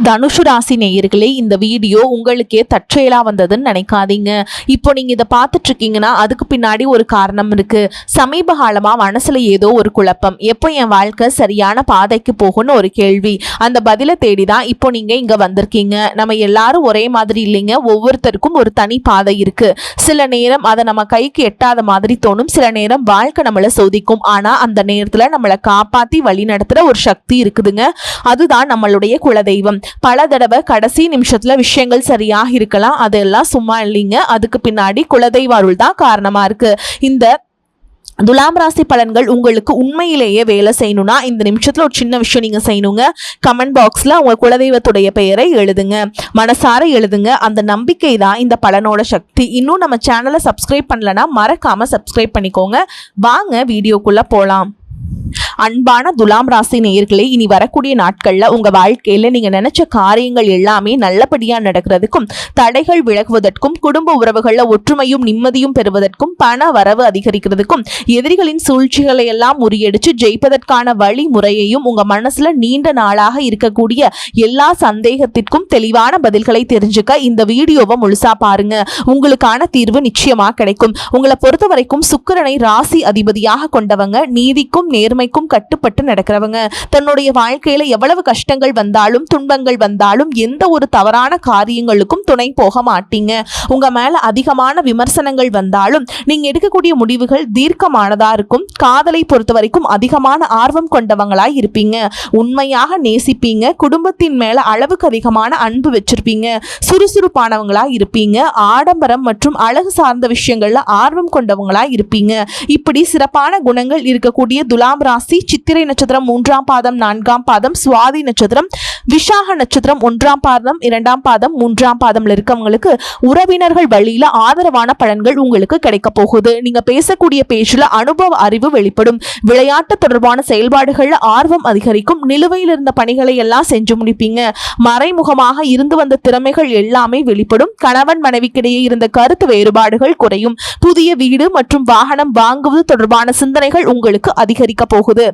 தனுஷு ராசி நேயர்களே, இந்த வீடியோ உங்களுக்கே தற்செயலா வந்ததுன்னு நினைக்காதீங்க. இப்போ நீங்க இதை பார்த்துட்டு இருக்கீங்கன்னா அதுக்கு பின்னாடி ஒரு காரணம் இருக்கு. சமீப காலமா மனசுல ஏதோ ஒரு குழப்பம், எப்போ என் வாழ்க்கை சரியான பாதைக்கு போகும்னு ஒரு கேள்வி. அந்த பதிலை தேடிதான் இப்போ நீங்க இங்க வந்திருக்கீங்க. நம்ம எல்லாரும் ஒரே மாதிரி இல்லைங்க, ஒவ்வொருத்தருக்கும் ஒரு தனி பாதை இருக்கு. சில நேரம் அதை நம்ம கைக்கு எட்டாத மாதிரி தோணும், சில நேரம் வாழ்க்கை நம்மளை சோதிக்கும். ஆனா அந்த நேரத்துல நம்மளை காப்பாத்தி வழி நடத்துற ஒரு சக்தி இருக்குதுங்க, அதுதான் நம்மளுடைய குலதெய்வம். பல தடவை கடைசி நிமிஷத்துல விஷயங்கள் சரியாக இருக்கலாம், அதெல்லாம் சும்மா இல்லைங்க, அதுக்கு பின்னாடி குலதெய்வ அருள் தான் காரணமா இருக்கு. இந்த துலாம் ராசி பலன்கள் உங்களுக்கு உண்மையிலேயே வேலை செய்யணும்னா இந்த நிமிஷத்துல ஒரு சின்ன விஷயம் நீங்க செய்யணுங்க. கமெண்ட் பாக்ஸ்ல உங்க குலதெய்வத்துடைய பெயரை எழுதுங்க, மனசார எழுதுங்க. அந்த நம்பிக்கை தான் இந்த பலனோட சக்தி. இன்னும் நம்ம சேனலை சப்ஸ்கிரைப் பண்ணலன்னா மறக்காம சப்ஸ்கிரைப் பண்ணிக்கோங்க. வாங்க வீடியோக்குள்ள போலாம். அன்பான துலாம் ராசி நேயர்களே, இனி வரக்கூடிய நாட்கள்ல உங்க வாழ்க்கையில நீங்க நினைச்ச காரியங்கள் எல்லாமே நல்லபடியா நடக்கிறதுக்கும், தடைகள் விலகுவதற்கும், குடும்ப உறவுகள்ல ஒற்றுமையும் நிம்மதியும் பெறுவதற்கும், பண வரவு அதிகரிக்கிறதுக்கும், எதிரிகளின் சூழ்ச்சிகளை எல்லாம் முறியடிச்சு ஜெயிப்பதற்கான வழிமுறையையும், உங்க மனசுல நீண்ட நாளாக இருக்கக்கூடிய எல்லா சந்தேகத்திற்கும் தெளிவான பதில்களை தெரிஞ்சுக்க இந்த வீடியோவை முழுசா பாருங்க. உங்களுக்கான தீர்வு நிச்சயமா கிடைக்கும். உங்களை பொறுத்த வரைக்கும் சுக்கிரனை ராசி அதிபதியாக கொண்டவங்க, நீதிக்கும் நேர்மைக்கும் கட்டுப்பட்டு நடக்கிறவங்க. தன்னுடைய வாழ்க்கையில எவ்வளவு கஷ்டங்கள் வந்தாலும் துன்பங்கள் வந்தாலும் எந்த ஒரு தவறான காரியங்களுக்கும் துணை போக மாட்டீங்க. உங்க மேல அதிகமான விமர்சனங்கள் வந்தாலும் நீங்க எடுக்கக்கூடிய முடிவுகள் தீர்க்கமானதா இருக்கும். காதலை பொறுத்த வரைக்கும் அதிகமான ஆர்வம் கொண்டவங்களாய் இருப்பீங்க. உண்மையாக நேசிப்பீங்க. குடும்பத்தின் மேல அளவுக்கு அதிகமான அன்பு வச்சிருப்பீங்க. சுறுசுறுப்பானவங்களா இருப்பீங்க. ஆடம்பரம் மற்றும் அழகு சார்ந்த விஷயங்கள்ல ஆர்வம் கொண்டவங்களா இருப்பீங்க. இப்படி சிறப்பான குணங்கள் இருக்கக்கூடிய துலாம் ராசி சித்திரை நட்சத்திரம் 3ஆம் பாதம் 4ஆம் பாதம், சுவாதி நட்சத்திரம், விஷாக நட்சத்திரம் 1ஆம் பாதம் 2ஆம் பாதம் 3ஆம் பாதம்ல இருக்கவங்களுக்கு உறவினர்கள் வழியில ஆதரவான பலன்கள் உங்களுக்கு கிடைக்க போகுது. நீங்க பேசக்கூடிய பேச்சுல அனுபவ அறிவு வெளிப்படும். விளையாட்டு தொடர்பான செயல்பாடுகள்ல ஆர்வம் அதிகரிக்கும். நிலுவையில் இருந்த பணிகளை எல்லாம் செஞ்சு முடிப்பீங்க. மறைமுகமாக இருந்து வந்த திறமைகள் எல்லாமே வெளிப்படும். கணவன் மனைவிக்கிடையே இருந்த கருத்து வேறுபாடுகள் குறையும். புதிய வீடு மற்றும் வாகனம் வாங்குவது தொடர்பான சிந்தனைகள் உங்களுக்கு அதிகரிக்க போகுது.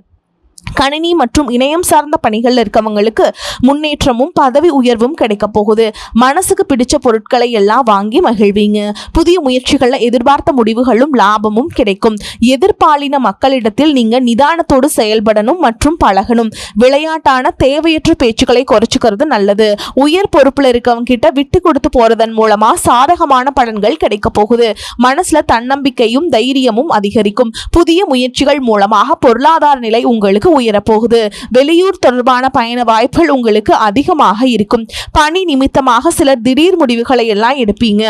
கணினி மற்றும் இணையம் சார்ந்த பணிகள்ல இருக்கவங்களுக்கு முன்னேற்றமும் பதவி உயர்வும் கிடைக்க போகுது. மனசுக்கு பிடிச்ச பொருட்களை எல்லாம் வாங்கி மகிழ்வீங்க. புதிய முயற்சிகள்ல எதிர்பார்த்த முடிவுகளும் லாபமும் கிடைக்கும். எதிர்பாலின மக்களிடத்தில் நீங்க நிதானத்தோடு செயல்படணும் மற்றும் பழகணும். விளையாட்டான தேவையற்ற பேச்சுக்களை குறைச்சிக்கிறது நல்லது. உயர் பொறுப்புல இருக்கவங்க கிட்ட விட்டு கொடுத்து போறதன் மூலமா சாதகமான பலன்கள் கிடைக்க போகுது. மனசுல தன்னம்பிக்கையும் தைரியமும் அதிகரிக்கும். புதிய முயற்சிகள் மூலமாக பொருளாதார நிலை உங்களுக்கு உயரப்போகுது. வெளியூர் தொடர்பான பயண வாய்ப்புகள் உங்களுக்கு அதிகமாக இருக்கும். பணி நிமித்தமாக சிலர் திடீர் முடிவுகளை எல்லாம் எடுப்பீங்க.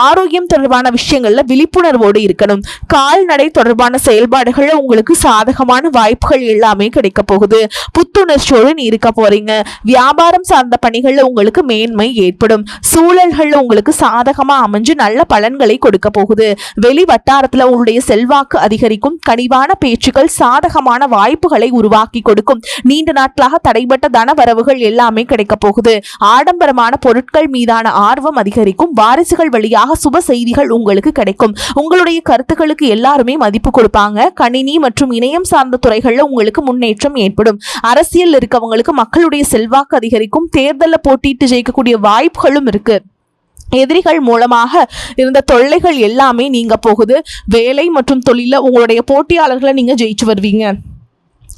ஆரோக்கியம் தொடர்பான விஷயங்கள்ல விழிப்புணர்வோடு இருக்கணும். கால்நடை தொடர்பான செயல்பாடுகள்ல உங்களுக்கு சாதகமான வாய்ப்புகள் எல்லாமே கிடைக்க போகுது. புத்துணர்ச்சியோடு இருக்க போறீங்க. வியாபாரம் சார்ந்த பணிகள்ல உங்களுக்கு மேன்மை ஏற்படும். சூழல்கள்ல உங்களுக்கு சாதகமா அமைஞ்சு நல்ல பலன்களை கொடுக்க போகுது. வெளி வட்டாரத்துல உங்களுடைய செல்வாக்கு அதிகரிக்கும். கனிவான பேச்சுக்கள் சாதகமான வாய்ப்புகளை உருவாக்கி கொடுக்கும். நீண்ட நாட்களாக தடைபட்ட தன வரவுகள் எல்லாமே கிடைக்க போகுது. ஆடம்பரமான பொருட்கள் மீதான ஆர்வம் அதிகரிக்கும். வாரிசுகள் வழியாக சுப செய்திகள் உங்களுக்கு கிடைக்கும். உங்களுடைய கருத்துக்களுக்கு எல்லாருமே மதிப்பு கொடுப்பாங்க. கணினி மற்றும் இணையம் சார்ந்த துறைகள்ல உங்களுக்கு முன்னேற்றம் ஏற்படும். அரசியல் இருக்கவங்களுக்கு மக்களுடைய செல்வாக்கு அதிகரிக்கும். தேர்தலில் போட்டியிட்டு ஜெயிக்கக்கூடிய வாய்ப்புகளும் இருக்கு. எதிரிகள் மூலமாக இருந்த தொல்லைகள் எல்லாமே நீங்க போகுது. வேலை மற்றும் தொழில உங்களுடைய போட்டியாளர்களை நீங்க ஜெயிச்சு வருவீங்க.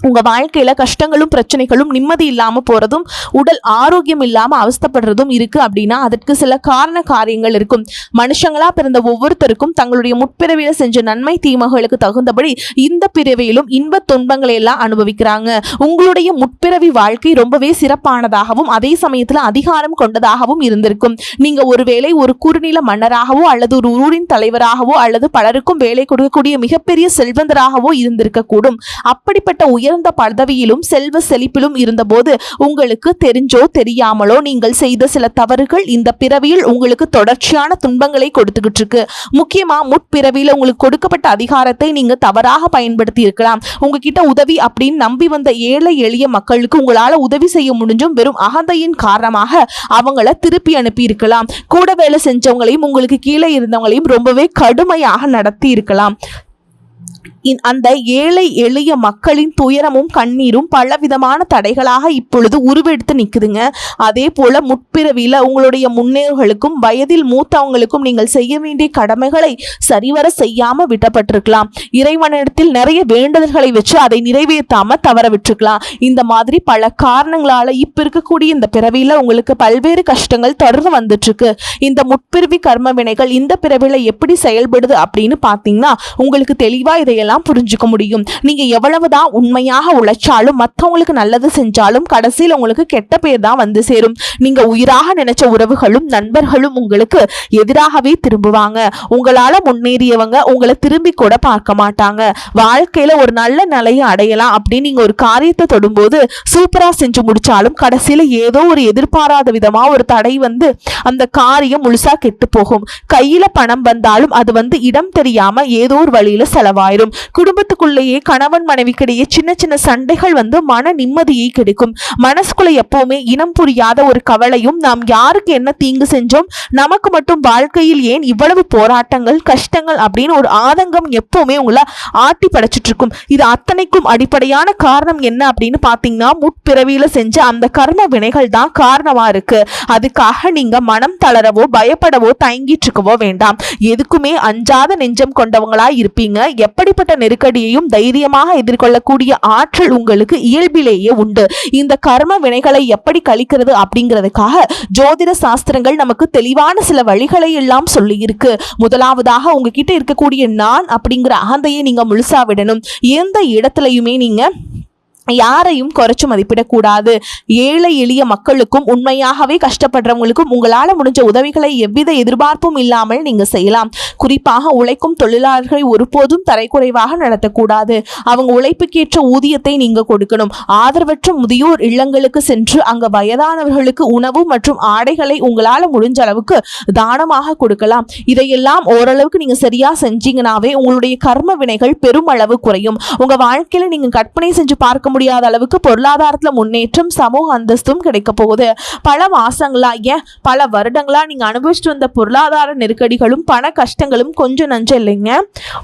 உங்க வாழ்க்கையில கஷ்டங்களும் பிரச்சனைகளும் நிம்மதி இல்லாம போறதும், உடல் ஆரோக்கியம் இல்லாம அவஸ்தப்படுறதும் இருக்கு அப்படின்னா அதற்கு சில காரண காரியங்கள் இருக்கும். மனுஷங்களா பிறந்த ஒவ்வொருத்தருக்கும் தங்களுடைய முற்பிறவியில செஞ்ச நன்மை தீமைகளுக்கு தகுந்தபடி இந்த பிறவியிலும் இன்ப துன்பங்களை எல்லாம் அனுபவிக்கிறாங்க. உங்களுடைய முற்பிறவி வாழ்க்கை ரொம்பவே சிறப்பானதாகவும் அதே சமயத்துல அதிகாரம் கொண்டதாகவும் இருந்திருக்கும். நீங்க ஒருவேளை ஒரு குறுநில மன்னராகவோ அல்லது ஒரு ஊரின் தலைவராகவோ அல்லது பலருக்கும் வேலை கொடுக்கக்கூடிய மிகப்பெரிய செல்வந்தராகவோ இருந்திருக்க கூடும். அப்படிப்பட்ட உயர்ந்த பதவியிலும் செல்வ செழிப்பிலும் இருந்தபோது உங்களுக்கு தெரிஞ்சோ தெரியாமலோ நீங்கள் செய்த சில தவறுகள் இந்த பிறவியில் உங்களுக்கு தொடர்ச்சியான துன்பங்களை கொடுத்துக்கிட்டு இருக்கு. முக்கியமா முற்பிறவியில உங்களுக்கு கொடுக்கப்பட்ட அதிகாரத்தை நீங்க தவறாக பயன்படுத்தி இருக்கலாம். உங்ககிட்ட உதவி அப்படின்னு நம்பி வந்த ஏழை எளிய மக்களுக்கு உங்களால உதவி செய்ய முடிஞ்சும் வெறும் அகந்தையின் காரணமாக அவங்கள திருப்பி அனுப்பி இருக்கலாம். கூட வேலை செஞ்சவங்களையும் உங்களுக்கு கீழே இருந்தவங்களையும் ரொம்பவே கடுமையாக நடத்தி இருக்கலாம். அந்த ஏழை எளிய மக்களின் துயரமும் கண்ணீரும் பலவிதமான தடைகளாக இப்பொழுது உருவெடுத்து நிற்குதுங்க. அதே போல முற்பிறவியில் உங்களுடைய முன்னேறுகளுக்கும் வயதில் மூத்தவங்களுக்கும் நீங்கள் செய்ய வேண்டிய கடமைகளை சரிவர செய்யாம விட்டப்பட்டிருக்கலாம். இறைவனிடத்தில் நிறைய வேண்டுதல்களை வச்சு அதை நிறைவேற்றாம தவற விட்டுருக்கலாம். இந்த மாதிரி பல காரணங்களால இப்ப இருக்கக்கூடிய இந்த பிறவியில உங்களுக்கு பல்வேறு கஷ்டங்கள் தொடர்ந்து வந்துட்டு இருக்கு. இந்த முற்பிறவி கர்ம வினைகள் இந்த பிறவியில எப்படி செயல்படுது அப்படின்னு பார்த்தீங்கன்னா உங்களுக்கு தெளிவா இதையெல்லாம் புரிஞ்சுக்க முடியும். நீங்க எவ்வளவுதான் உண்மையாக உழைச்சாலும் மற்றவங்களுக்கு நல்லது செஞ்சாலும் கடைசியில் உங்களுக்கு கெட்ட பேர் தான் வந்து சேரும். நீங்க உயிராக நினைச்ச உறவுகளும் நண்பர்களும் உங்களுக்கு எதிராகவே திரும்புவாங்க. உங்களால முன்னேறியவங்க உங்களை திரும்பி கூட பார்க்க மாட்டாங்க. வாழ்க்கையில ஒரு நல்ல நிலையை அடையலாம் அப்படின்னு நீங்க ஒரு காரியத்தை தொடும்போது சூப்பரா செஞ்சு முடிச்சாலும் கடைசியில ஏதோ ஒரு எதிர்பாராத விதமா ஒரு தடை வந்து அந்த காரியம் முழுசா கெட்டு போகும். கையில பணம் வந்தாலும் அது வந்து இடம் தெரியாம ஏதோ ஒரு வழியில செலவாயிரும். குடும்பத்துக்குள்ளேயே கணவன் மனைவிக்கிடையே சின்ன சின்ன சண்டைகள் வந்து மன நிம்மதியை கிடைக்கும். மனசுக்குள்ள எப்பவுமே இனம் புரியாத ஒரு கவலையும், நாம் யாருக்கு என்ன தீங்கு செஞ்சோம், நமக்கு மட்டும் வாழ்க்கையில் ஏன் இவ்வளவு போராட்டங்கள் கஷ்டங்கள் அப்படின்னு ஒரு ஆதங்கம் எப்பவுமே உங்களை ஆட்டி படைச்சிட்டு இருக்கும். இது அத்தனைக்கும் அடிப்படையான காரணம் என்ன அப்படின்னு பாத்தீங்கன்னா முற்பிறவியில செஞ்ச அந்த கர்ம வினைகள் தான் காரணமா இருக்கு. அதுக்காக நீங்க மனம் தளரவோ பயப்படவோ தயங்கிட்டு இருக்கவோ வேண்டாம். எதுக்குமே அஞ்சாத நெஞ்சம் கொண்டவங்களா இருப்பீங்க. எப்படிப்பட்ட நெருக்கடியையும் தைரியமாக எதிர்கொள்ளக்கூடிய ஆற்றல் உங்களுக்கு இயல்பிலேயே உண்டு. இந்த கர்ம வினைகளை எப்படி கழிக்கிறது அப்படிங்கிறதுக்காக ஜோதிட சாஸ்திரங்கள் நமக்கு தெளிவான சில வழிகளை எல்லாம் சொல்லி இருக்கு. முதலாவதாக உங்ககிட்ட இருக்கக்கூடிய நான் அப்படிங்கிற அகந்தையை நீங்க முழுசா விடணும். எந்த இடத்துலையுமே நீங்க யாரையும் குறைச்சு மதிப்பிடக்கூடாது. ஏழை எளிய மக்களுக்கும் உண்மையாகவே கஷ்டப்படுறவங்களுக்கும் உங்களால முடிஞ்ச உதவிகளை எவ்வித எதிர்பார்ப்பும் இல்லாமல் நீங்க செய்யலாம். குறிப்பாக உழைக்கும் தொழிலாளர்களை ஒருபோதும் தரைக்குறைவாக நடத்தக்கூடாது. அவங்க உழைப்புக்கேற்ற ஊதியத்தை நீங்க கொடுக்கணும். ஆதரவற்ற முதியோர் இல்லங்களுக்கு சென்று அங்க வயதானவர்களுக்கு உணவு மற்றும் ஆடைகளை உங்களால முடிஞ்ச அளவுக்கு தானமாக கொடுக்கலாம். இதையெல்லாம் ஓரளவுக்கு நீங்க சரியா செஞ்சீங்கன்னாவே உங்களுடைய கர்ம வினைகள் பெருமளவு குறையும். உங்க வாழ்க்கையில நீங்க கற்பனை செஞ்சு பார்க்க முடியாத அளவுக்கு பொருளாதாரத்துல முன்னேற்றம் சமூக அந்தஸ்தும் கிடைக்க போகுது. பல மாசங்களா ஏன் பல வருடங்களா நீங்க அனுபவிச்சுட்டு வந்த பொருளாதார நெருக்கடிகளும் பண கஷ்டங்களும் கொஞ்சம் நஞ்சம் இல்லைங்க.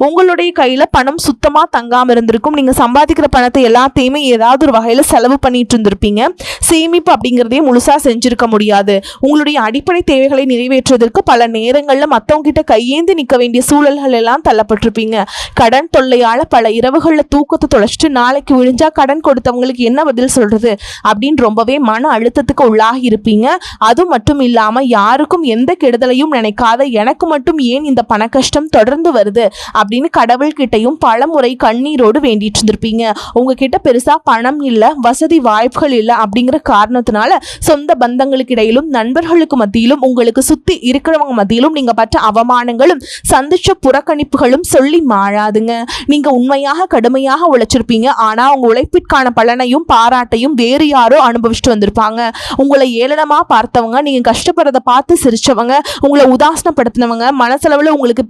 உங்களுடைய கையில பணம் சுத்தமா தங்காம இருந்திருக்கும். நீங்க சம்பாதிக்கிற பணத்தை எல்லாத்தையுமே ஏதாவது ஒரு வகையில செலவு பண்ணிட்டு இருந்திருப்பீங்க. சேமிப்பு அப்படிங்கிறதே முழுசா செஞ்சிருக்க முடியாது. உங்களுடைய அடிப்படை தேவைகளை நிறைவேற்றுவதற்கு பல நேரங்கள்ல மத்தவங்க கிட்ட கையேந்தி நிக்க வேண்டிய சூழல்கள் எல்லாம் தள்ளப்பட்டிருப்பீங்க. கடன் தொல்லையால பல இரவுகள்ல தூக்கத்தை தொலைச்சிட்டு நாளைக்கு விழிஞ்சா கடன் கொடுத்தவங்களுக்கு என்ன பதில் சொல்றது அப்படின்னு ரொம்பவே மன அழுத்தத்துக்கு உள்ளாகி இருப்பீங்க. அது மட்டும் இல்லாம யாருக்கும் எந்த கெடுதலையும் நினைக்காத எனக்கு மட்டும் ஏன் இந்த பண கஷ்டம் தொடர்ந்து வருது அப்படின்னு கடவுள்கிட்டையும் பல முறை கண்ணீரோடு வேண்டிட்டு இருந்திருப்பீங்க. உங்ககிட்ட பெருசா பணம் இல்ல, வசதி வாய்ப்புகள் இல்ல அப்படிங்கிற காரணத்தினால சொந்த பந்தங்களுக்கு இடையிலும் நண்பர்களுக்கு மத்தியிலும் உங்களுக்கு சுத்தி இருக்கிறவங்க மத்தியிலும் நீங்க பற்ற அவமானங்களும் சந்திச்ச புறக்கணிப்புகளும் சொல்லி மாறாதுங்க. நீங்க உண்மையாக கடுமையாக உழைச்சிருப்பீங்க. ஆனா உங்க உழைப்பிற்கான பலனையும் பாராட்டையும் வேறு யாரோ அனுபவிச்சுட்டு வந்திருப்பாங்க. உங்களை ஏளனமா பார்த்தவங்க, நீங்க கஷ்டப்படுறத பார்த்து சிரிச்சவங்க, உங்களை உதாசனப்படுத்தினவங்க மனசளவுல உங்களுக்கு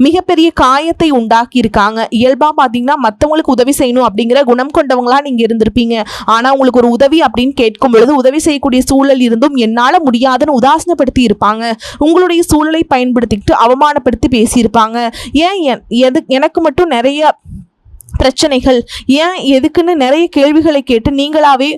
மிகப்பெரிய காயத்தை உண்டாக்கி இருக்காங்க. இயல்பா பாத்தீங்கன்னா மற்றவங்களுக்கு உதவி செய்யணும் அப்படிங்கிற குணம் கொண்டவங்களா நீங்க இருந்திருப்பீங்க. ஆனா உங்களுக்கு ஒரு உதவி அப்படின்னு கேட்கும் பொழுது உதவி செய்யக்கூடிய சூழல் இருந்தும் என்னால முடியாதுன்னு உதாசனப்படுத்தி இருப்பாங்க. உங்களுடைய சூழலை பயன்படுத்திக்கிட்டு அவமானப்படுத்தி பேசியிருப்பாங்க. ஏன் எனக்கு மட்டும் நிறைய பிரச்சனைகள், ஏன் எதுக்குன்னு நிறைய கேள்விகளை கேட்டு நீங்களாவே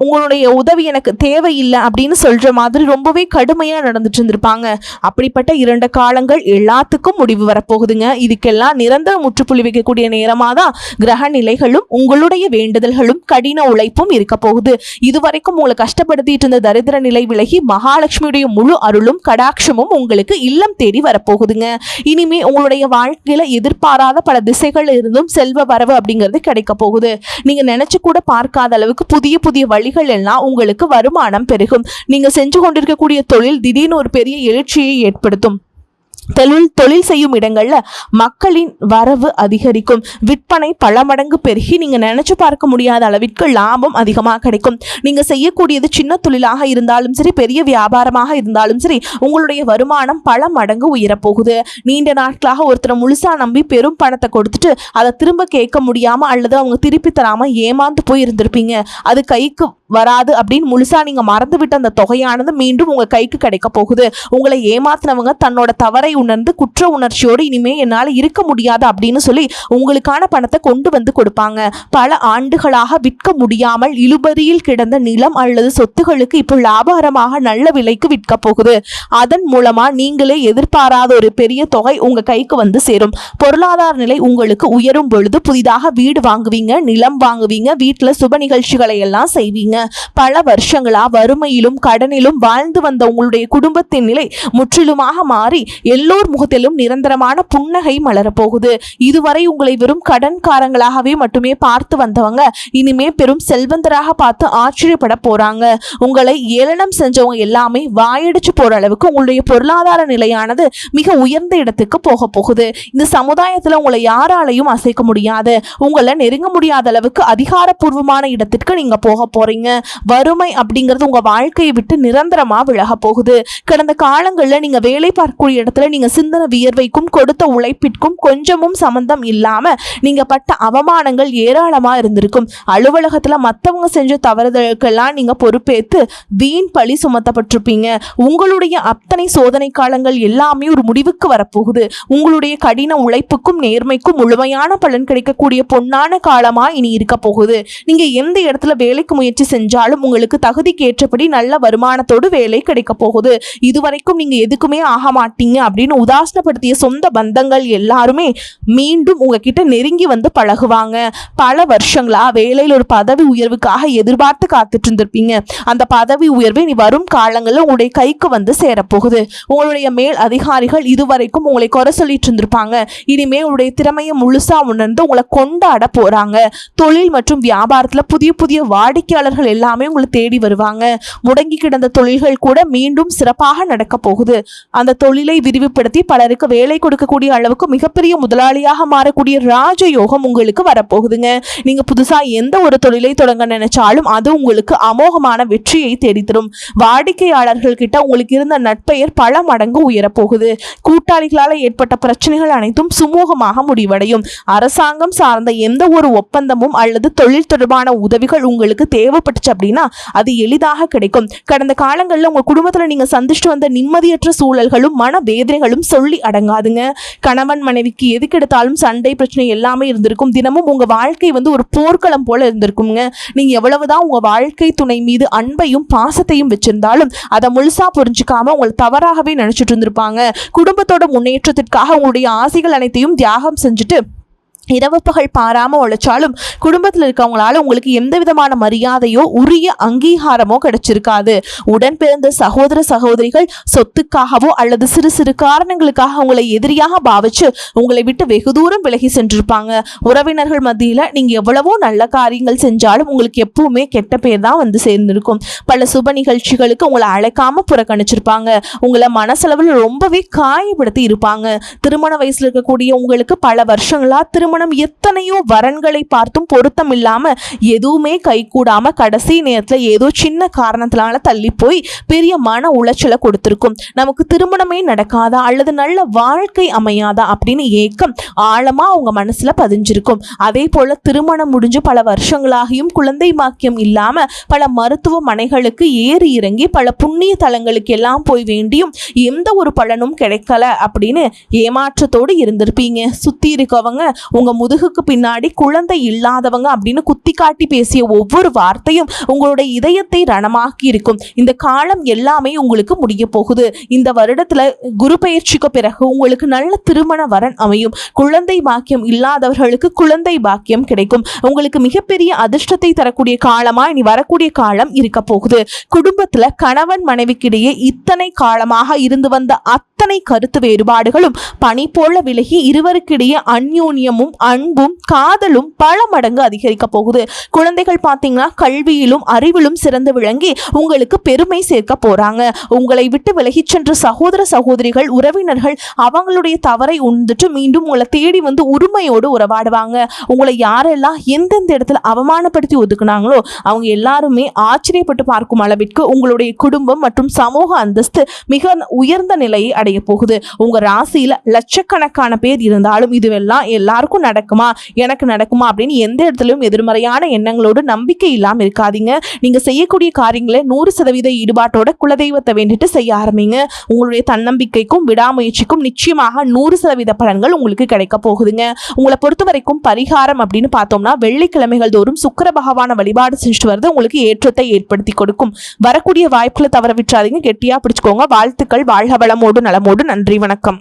உங்களுடைய உதவி எனக்கு தேவையில்லை அப்படின்னு சொல்ற மாதிரி ரொம்பவே கடுமையா நடந்துட்டு இருந்திருப்பாங்க. அப்படிப்பட்ட 2 காலங்கள் எல்லாத்துக்கும் முடிவு வரப்போகுதுங்க. இதுக்கெல்லாம் நிரந்தர முற்றுப்புள்ளி வைக்கக்கூடிய நேரமா தான் கிரக நிலைகளும் உங்களுடைய வேண்டுதல்களும் கடின உழைப்பும் இருக்க போகுது. இதுவரைக்கும் உங்களை கஷ்டப்படுத்திட்டு இருந்த தரித்திர நிலை விலகி மகாலட்சுமியுடைய முழு அருளும் கடாட்சமும் உங்களுக்கு இல்லம் தேடி வரப்போகுதுங்க. இனிமே உங்களுடைய வாழ்க்கையில எதிர்பாராத பல திசைகள் இருந்தும் செல்வ வரவு அப்படிங்கிறது கிடைக்க போகுது. நீங்க நினைச்சு கூட பார்க்காத அளவுக்கு புதிய புதிய வழிகள் எல்லாம் உங்களுக்கு வருமானம் பெருகும். நீங்க செஞ்சு கொண்டிருக்கக்கூடிய தொழில் திடீர்னு ஒரு பெரிய எழுச்சியை ஏற்படுத்தும். தொழில் செய்யும் இடங்கள்ல மக்களின் வரவு அதிகரிக்கும். விற்பனை பல மடங்கு பெருகி நீங்க நினைச்சு பார்க்க முடியாத அளவிற்கு லாபம் அதிகமாக கிடைக்கும். நீங்க செய்யக்கூடியது சின்ன தொழிலாக இருந்தாலும் சரி, பெரிய வியாபாரமாக இருந்தாலும் சரி, உங்களுடைய வருமானம் பல மடங்கு உயரப்போகுது. நீண்ட நாட்களாக ஒருத்தரை முழுசா நம்பி பெரும் பணத்தை கொடுத்துட்டு அதை திரும்ப கேட்க முடியாம அல்லது அவங்க திருப்பி தராம ஏமாந்து போய் இருந்திருப்பீங்க. அது கைக்கு வராது அப்படின்னு முழுசா நீங்க மறந்துவிட்ட அந்த தொகையானது மீண்டும் உங்க கைக்கு கிடைக்க போகுது. உங்களை ஏமாத்தினவங்க தன்னோட தவறை உணர்ந்து குற்ற உணர்ச்சியோடு இனிமே என்னால இருக்க முடியாது அப்படின்னு சொல்லி உங்களுக்கான பணத்தை கொண்டு வந்து கொடுப்பாங்க. பல ஆண்டுகளாக விற்க முடியாமல் இழுபறியில் கிடந்த நிலம் அல்லது சொத்துகளுக்கு இப்போ லாபகரமாக நல்ல விலைக்கு விற்க போகுது. அதன் மூலமா நீங்களே எதிர்பாராத ஒரு பெரிய தொகை உங்க கைக்கு வந்து சேரும். பொருளாதார நிலை உங்களுக்கு உயரும் பொழுது புதிதாக வீடு வாங்குவீங்க, நிலம் வாங்குவீங்க, வீட்டுல சுப நிகழ்ச்சிகளை எல்லாம் செய்வீங்க. பல வருஷங்களா வறுமையிலும் கடனிலும் வாழ்ந்து வந்த உங்களுடைய குடும்பத்தின் நிலை முற்றிலுமாக மாறி எல்லோர் முகத்திலும் நிரந்தரமான புன்னகை மலரப்போகுது. இதுவரை உங்களை வெறும் கடன்காரங்களாகவே மட்டுமே பார்த்து வந்தவங்க இனிமே பெரும் செல்வந்தராக பார்த்து ஆச்சரியப்பட போறாங்க. உங்களை ஏளனம் செஞ்சவங்க எல்லாமே வாயடிச்சு போற அளவுக்கு உங்களுடைய பொருளாதார நிலையானது மிக உயர்ந்த இடத்துக்கு போக போகுது. இந்த சமுதாயத்துல உங்களை யாராலையும் அசைக்க முடியாது. உங்களை நெருங்க முடியாத அளவுக்கு அதிகாரப்பூர்வமான இடத்திற்கு நீங்க போக போறீங்க. வறுமை அப்படிங்கிறது உங்க வாழ்க்கையை விட்டு நிரந்தரமா விலக போகுது. கடந்த காலங்களில் நீங்க வேலை பார்க்கக்கூடிய இடத்துல நீங்க சிந்தன வியர்வைக்கும் கொடுத்த உழைப்பிற்கும் கொஞ்சமும் சம்பந்தம் இல்லாம நீங்க பட்ட அவமானங்கள் ஏராளமா இருந்திருக்கும். அலுவலகத்துல மத்தவங்க செஞ்ச தவறுதலுக்கெல்லாம் நீங்க பொறுப்பேற்று வீண் பழி சுமத்தப்பட்டிருப்பீங்க. உங்களுடைய அத்தனை சோதனை காலங்கள் எல்லாமே ஒரு முடிவுக்கு வரப்போகுது. உங்களுடைய கடின உழைப்புக்கும் நேர்மைக்கும் முழுமையான பலன் கிடைக்கக்கூடிய பொன்னான காலமா இனி இருக்க போகுது. நீங்க எந்த இடத்துல வேலைக்கு முயற்சி செஞ்சாலும் உங்களுக்கு தகுதிக்கு ஏற்றபடி நல்ல வருமானத்தோடு வேலை கிடைக்க போகுது. இதுவரைக்கும் நீங்க எதுக்குமே ஆக மாட்டீங்க அப்படின்னு உதாசனப்படுத்திய சொந்த பந்தங்கள் எல்லாருமே மீண்டும் உங்ககிட்ட நெருங்கி வந்து பழகுவாங்க. பல வருஷங்களா வேலையில் ஒரு பதவி உயர்வுக்காக எதிர்பார்த்து காத்துட்டு இருந்திருப்பீங்க. அந்த பதவி உயர்வு இனி வரும் காலங்களில் உங்களுடைய கைக்கு வந்து சேரப்போகுது. உங்களுடைய மேல் அதிகாரிகள் இதுவரைக்கும் உங்களை குறை சொல்லிட்டு இருந்திருப்பாங்க. இனிமே உங்களுடைய திறமையை முழுசா உணர்ந்து உங்களை கொண்டாட போறாங்க. தொழில் மற்றும் வியாபாரத்துல புதிய புதிய வாடிக்கையாளர்கள் எல்லாமே உங்களை தேடி வருவாங்க. முடங்கி கிடந்த தொழில்கள் கூட மீண்டும் சிறப்பாக நடக்க போகுது. அந்த தொழிலை விரிவுபடுத்தி பலருக்கு வேலை கொடுக்கக்கூடிய அளவுக்கு மிகப்பெரிய முதலாளியாக மாறக்கூடிய ராஜயோகம் உங்களுக்கு வரப்போகுதுங்க. நீங்க புதுசா எந்த ஒரு தொழிலை தொடங்க நினைச்சாலும் அது உங்களுக்கு அமோகமான வெற்றியை தேடித்தரும். வாடிக்கையாளர்கள் கிட்ட உங்களுக்கு இருந்த நட்பெயர் பல மடங்கு உயரப்போகுது. கூட்டாளிகளால் ஏற்பட்ட பிரச்சனைகள் அனைத்தும் சுமூகமாக முடிவடையும். அரசாங்கம் சார்ந்த எந்த ஒரு ஒப்பந்தமும் அல்லது தொழில் தொடர்பான உதவிகள் உங்களுக்கு தேவைப்பட்டுச்சு அப்படின்னா அது எளிதாக கிடைக்கும். கடந்த காலங்களில் உங்க குடும்பத்துல நீங்க சந்திச்சுட்டு வந்த நிம்மதியற்ற சூழல்களும் மன வேதனைகளும் சொல்லி அடங்காதுங்க. கணவன் மனைவிக்கு எதுக்கு எடுத்தாலும் சண்டை பிரச்சனை எல்லாமே இருந்திருக்கும். தினமும் உங்க வாழ்க்கை வந்து ஒரு போர்க்களம் போல இருந்திருக்குங்க. நீங்க எவ்வளவுதான் உங்க வாழ்க்கை துணை மீது அன்பையும் பாசத்தையும் வச்சிருந்தாலும் அதை முழுசா புரிஞ்சுக்காம உங்களை தவறாகவே நினைச்சிட்டு இருந்திருப்பாங்க. குடும்பத்தோட முன்னேற்றத்திற்காக உங்களுடைய ஆசைகள் அனைத்தையும் தியாகம் செஞ்சுட்டு இரவு பகல் பாராம உழைச்சாலும் குடும்பத்தில் இருக்கவங்களால உங்களுக்கு எந்த விதமான மரியாதையோ உரிய அங்கீகாரமோ கிடைச்சிருக்காது. உடன் பிறந்த சகோதர சகோதரிகள் சொத்துக்காகவோ அல்லது சிறு சிறு காரணங்களுக்காக உங்களை எதிரியாக பாவிச்சு உங்களை விட்டு வெகு தூரம் விலகி சென்றிருப்பாங்க. உறவினர்கள் மத்தியில நீங்க எவ்வளவோ நல்ல காரியங்கள் செஞ்சாலும் உங்களுக்கு எப்பவுமே கெட்ட பேர் தான் வந்து சேர்ந்திருக்கும். பல சுப நிகழ்ச்சிகளுக்கு உங்களை அழைக்காம புறக்கணிச்சிருப்பாங்க. உங்களை மனசளவில் ரொம்பவே காயப்படுத்தி இருப்பாங்க. திருமண வயசுல இருக்கக்கூடிய உங்களுக்கு பல வருஷங்களா திருமணம் எத்தனையோ வரன்களை பார்த்தும் பொருத்தம் இல்லாம எதுவுமே கைகூடாம கடைசி நேரத்துல ஏதோ சின்ன காரணத்தினால தள்ளி போய் பெரிய மன உளைச்சலை கொடுத்திருக்கும். நமக்கு திருமணமே நடக்காதா அல்லது நல்ல வாழ்க்கை அமையாதா அப்படின்னு ஏக்கம் ஆழமா அவங்க மனசுல பதிஞ்சிருக்கும். அதே போல திருமணம் முடிஞ்சு பல வருஷங்களாகியும் குழந்தை பாக்கியம் இல்லாம பல மருத்துவமனைகளுக்கு ஏறி இறங்கி பல புண்ணிய தலங்களுக்கு எல்லாம் போய் வேண்டியும் எந்த ஒரு பலனும் கிடைக்கல அப்படின்னு ஏமாற்றத்தோடு இருந்திருப்பீங்க. சுத்தி இருக்கவங்க உங்க முதுகுக்கு பின்னாடி குழந்தை இல்லாதவங்க அப்படின்னு குத்தி காட்டி பேசிய ஒவ்வொரு வார்த்தையும் உங்களுடைய இதயத்தை ரணமாக்கி இருக்கும். இந்த காலம் எல்லாமே உங்களுக்கு முடிய போகுது. இந்த வருடத்துல குரு பயிற்சிக்கு பிறகு உங்களுக்கு நல்ல திருமண வரன் அமையும். குழந்தை பாக்கியம் இல்லாதவர்களுக்கு குழந்தை பாக்கியம் கிடைக்கும். உங்களுக்கு மிகப்பெரிய அதிர்ஷ்டத்தை தரக்கூடிய காலமா இனி வரக்கூடிய காலம் இருக்க போகுது. குடும்பத்துல கணவன் மனைவிக்கிடையே இத்தனை காலமாக இருந்து வந்த அத்தனை கருத்து வேறுபாடுகளும் பனி போல விலகி இருவருக்கிடையே அந்யோன்யமும் அன்பும் காதலும் பல மடங்கு அதிகரிக்க போகுது. குழந்தைகள் பார்த்தீங்கன்னா கல்வியிலும் அறிவிலும் சிறந்து விளங்கி உங்களுக்கு பெருமை சேர்க்க போறாங்க. உங்களை விட்டு விலகி சென்ற சகோதர சகோதரிகள் உறவினர்கள் அவங்களுடைய தவறை உணர்ந்துட்டு மீண்டும் உங்களை தேடி வந்து உரிமையோடு உறவாடுவாங்க. உங்களை யாரெல்லாம் எந்தெந்த இடத்துல அவமானப்படுத்தி ஒதுக்குனாங்களோ அவங்க எல்லாருமே ஆச்சரியப்பட்டு பார்க்கும் அளவிற்கு உங்களுடைய குடும்பம் மற்றும் சமூக அந்தஸ்து மிக உயர்ந்த நிலையை அடைய போகுது. உங்க ராசியில லட்சக்கணக்கான பேர் இருந்தாலும் இதுவெல்லாம் எல்லாருக்கும் நடக்குமா, எனக்கு நடக்குமா அப்படின்னு எந்த இடத்துலயும் எதிர்மறையான எண்ணங்களோடு நம்பிக்கை இல்லாம இருக்காதீங்க. நீங்க செய்யக்கூடிய காரியங்களை 100% ஈடுபாட்டோட குலதெய்வத்தை வேண்டிட்டு செய்ய ஆரம்பிங்க. உங்களுடைய தன்னம்பிக்கைக்கும் விடாமுயற்சிக்கும் நிச்சயமாக 100% பலன்கள் உங்களுக்கு கிடைக்க போகுதுங்க. உங்களை பொறுத்த வரைக்கும் பரிகாரம் அப்படின்னு பார்த்தோம்னா வெள்ளிக்கிழமைகள் தோறும் சுக்கிர பகவான வழிபாடு செஞ்சுட்டு வருது உங்களுக்கு ஏற்றத்தை ஏற்படுத்தி கொடுக்கும். வரக்கூடிய வாய்ப்புகளை தவற விட்டுறாதீங்க. கெட்டியா பிடிச்சுக்கோங்க. வாழ்த்துக்கள். வாழ்க வளமோடு நலமோடு. நன்றி, வணக்கம்.